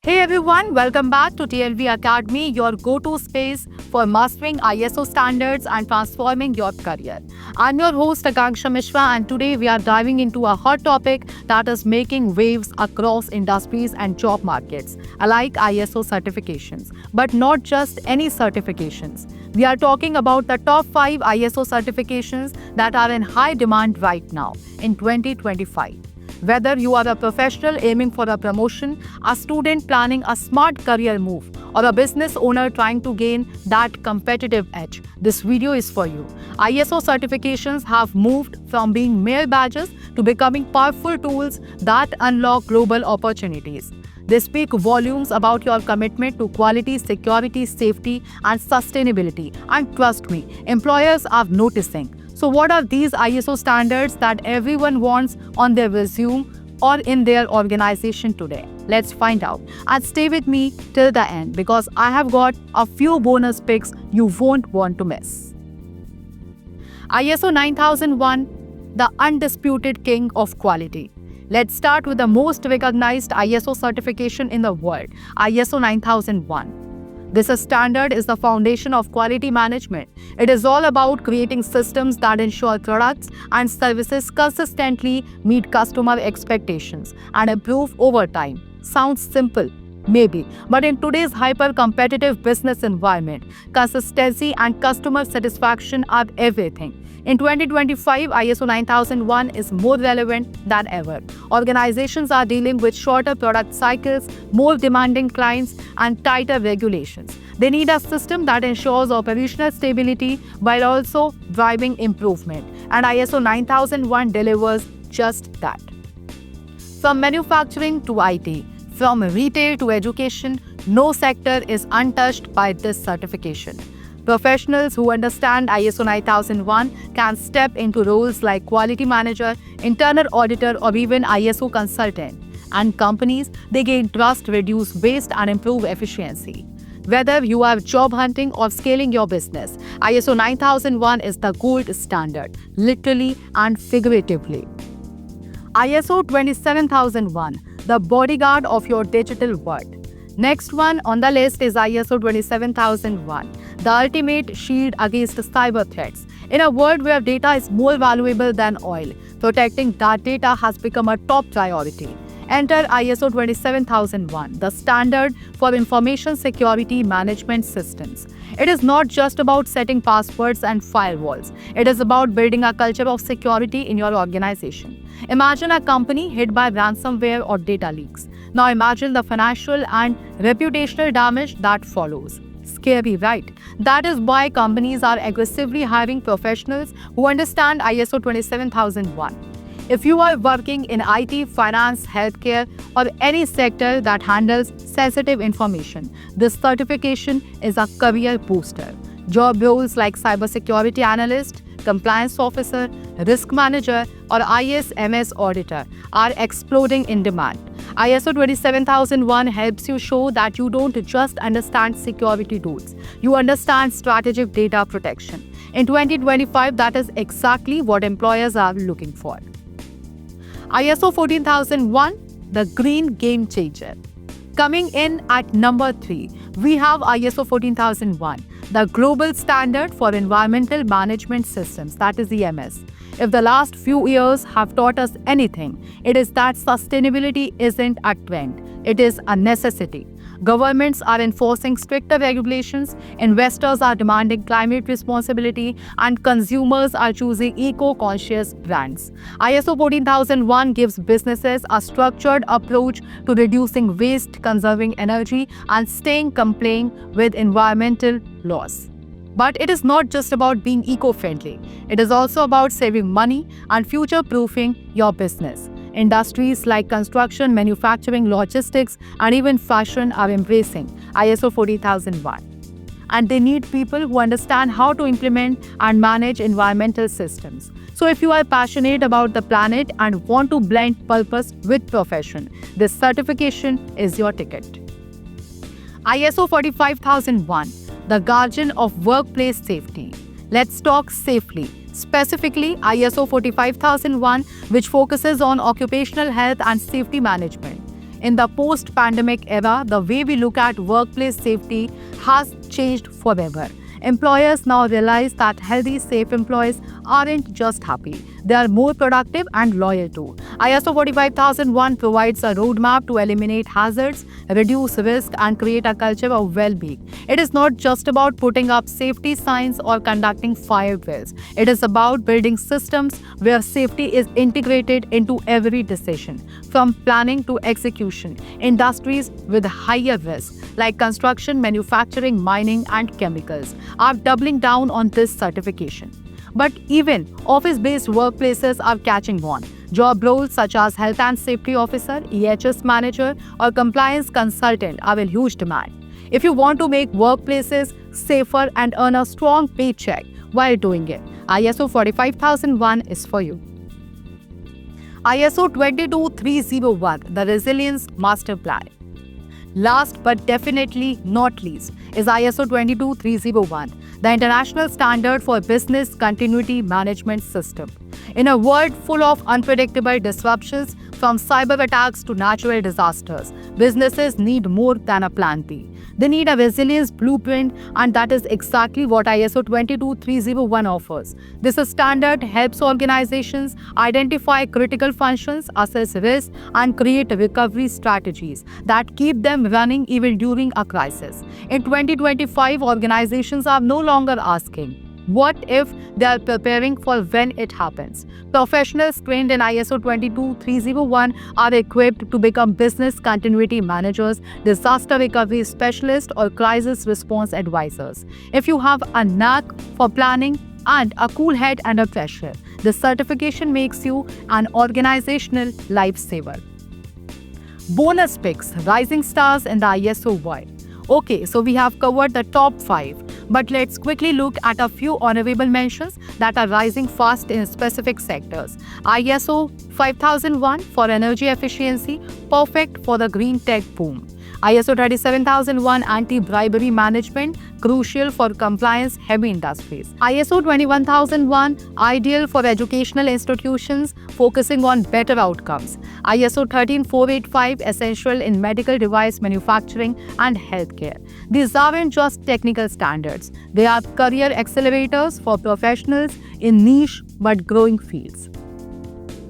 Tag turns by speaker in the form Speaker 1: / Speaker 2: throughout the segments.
Speaker 1: Hey everyone, welcome back to TLV Academy, your go-to space for mastering ISO standards and transforming your career. I'm your host Akanksha Mishra, and today we are diving into a hot topic that is making waves across industries and job markets, alike ISO certifications. But not just any certifications. We are talking about the top 5 ISO certifications that are in high demand right now in 2025. Whether you are a professional aiming for a promotion, a student planning a smart career move, or a business owner trying to gain that competitive edge, this video is for you. ISO certifications have moved from being mere badges to becoming powerful tools that unlock global opportunities. They speak volumes about your commitment to quality, security, safety, and sustainability. And trust me, employers are noticing. So what are these ISO standards that everyone wants on their resume or in their organization today? Let's find out. And stay with me till the end because I have got a few bonus picks you won't want to miss. ISO 9001, the undisputed king of quality. Let's start with the most recognized ISO certification in the world, ISO 9001. This standard is the foundation of quality management. It is all about creating systems that ensure products and services consistently meet customer expectations and improve over time. Sounds simple, maybe, but in today's hyper-competitive business environment, consistency and customer satisfaction are everything. In 2025, ISO 9001 is more relevant than ever. Organizations are dealing with shorter product cycles, more demanding clients, and tighter regulations. They need a system that ensures operational stability while also driving improvement. And ISO 9001 delivers just that. From manufacturing to IT, from retail to education, no sector is untouched by this certification. Professionals who understand ISO 9001 can step into roles like quality manager, internal auditor, or even ISO consultant. And companies, they gain trust, reduce waste, and improve efficiency. Whether you are job hunting or scaling your business, ISO 9001 is the gold standard, literally and figuratively. ISO 27001, the bodyguard of your digital world. Next one on the list is ISO 27001, the ultimate shield against cyber threats. In a world where data is more valuable than oil, protecting that data has become a top priority. Enter ISO 27001, the standard for information security management systems. It is not just about setting passwords and firewalls. It is about building a culture of security in your organization. Imagine a company hit by ransomware or data leaks. Now imagine the financial and reputational damage that follows. Scary, right? That is why companies are aggressively hiring professionals who understand ISO 27001. If you are working in IT, finance, healthcare, or any sector that handles sensitive information, this certification is a career booster. Job roles like cybersecurity analyst, compliance officer, risk manager, or ISMS auditor are exploding in demand. ISO 27001 helps you show that you don't just understand security tools, you understand strategic data protection. In 2025, that is exactly what employers are looking for. ISO 14001, the green game changer. Coming in at number 3, we have ISO 14001, the global standard for environmental management systems, that is EMS. If the last few years have taught us anything, it is that sustainability isn't a trend, it is a necessity. Governments are enforcing stricter regulations, investors are demanding climate responsibility, and consumers are choosing eco-conscious brands. ISO 14001 gives businesses a structured approach to reducing waste, conserving energy, and staying compliant with environmental laws. But it is not just about being eco-friendly. It is also about saving money and future-proofing your business. Industries like construction, manufacturing, logistics, and even fashion are embracing ISO 40001. And they need people who understand how to implement and manage environmental systems. So if you are passionate about the planet and want to blend purpose with profession, this certification is your ticket. ISO 45001, the guardian of workplace safety. Let's talk safely. Specifically, ISO 45001, which focuses on occupational health and safety management. In the post-pandemic era, the way we look at workplace safety has changed forever. Employers now realize that healthy, safe employees aren't just happy, they are more productive and loyal too. ISO 45001 provides a roadmap to eliminate hazards, reduce risk, and create a culture of well-being. It is not just about putting up safety signs or conducting fire drills. It is about building systems where safety is integrated into every decision, from planning to execution. Industries with higher risk, like construction, manufacturing, mining, and chemicals, are doubling down on this certification. But even office-based workplaces are catching on. Job roles such as health and safety officer, EHS manager, or compliance consultant are in huge demand. If you want to make workplaces safer and earn a strong paycheck while doing it, ISO 45001 is for you. ISO 22301, the Resilience Master Plan. Last but definitely not least is ISO 22301, the international standard for business continuity management system. In a world full of unpredictable disruptions, from cyber attacks to natural disasters, businesses need more than a plan B. They need a resilience blueprint, and that is exactly what ISO 22301 offers. This standard helps organizations identify critical functions, assess risk, and create recovery strategies that keep them running even during a crisis. In 2025, organizations are no longer asking, what if they are preparing for when it happens? Professionals trained in ISO 22301 are equipped to become business continuity managers, disaster recovery specialists, or crisis response advisors. If you have a knack for planning and a cool head under pressure, this certification makes you an organizational lifesaver. Bonus picks, rising stars in the ISO world. Okay, so we have covered the top 5. But let's quickly look at a few honorable mentions that are rising fast in specific sectors. ISO 5001 for energy efficiency, perfect for the green tech boom. ISO 37001 anti-bribery management, crucial for compliance-heavy industries. ISO 21001 ideal for educational institutions focusing on better outcomes. ISO 13485 essential in medical device manufacturing and healthcare. These aren't just technical standards, they are career accelerators for professionals in niche but growing fields.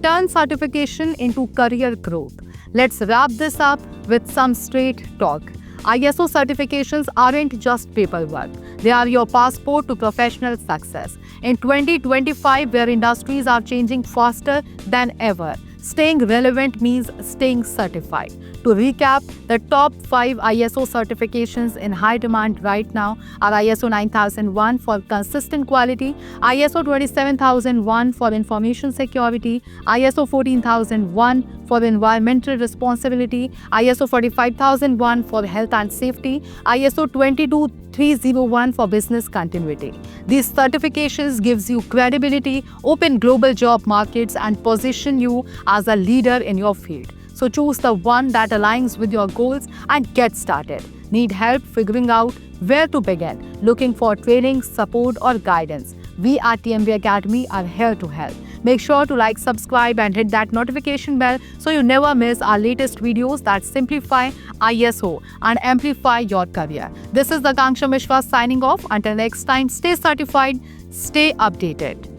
Speaker 1: Turn certification into career growth. Let's wrap this up with some straight talk. ISO certifications aren't just paperwork. They are your passport to professional success. In 2025, where industries are changing faster than ever, staying relevant means staying certified. To recap, the top 5 ISO certifications in high demand right now are ISO 9001 for consistent quality, ISO 27001 for information security, ISO 14001 for environmental responsibility, ISO 45001 for health and safety, ISO 22301 for business continuity. These certifications gives you credibility, open global job markets, and position you as a leader in your field. So choose the one that aligns with your goals and get started. Need help figuring out where to begin? Looking for training, support, or guidance? We at TMB Academy are here to help. Make sure to like, subscribe, and hit that notification bell so you never miss our latest videos that simplify ISO and amplify your career. This is Akanksha Mishra signing off. Until next time, stay certified, stay updated.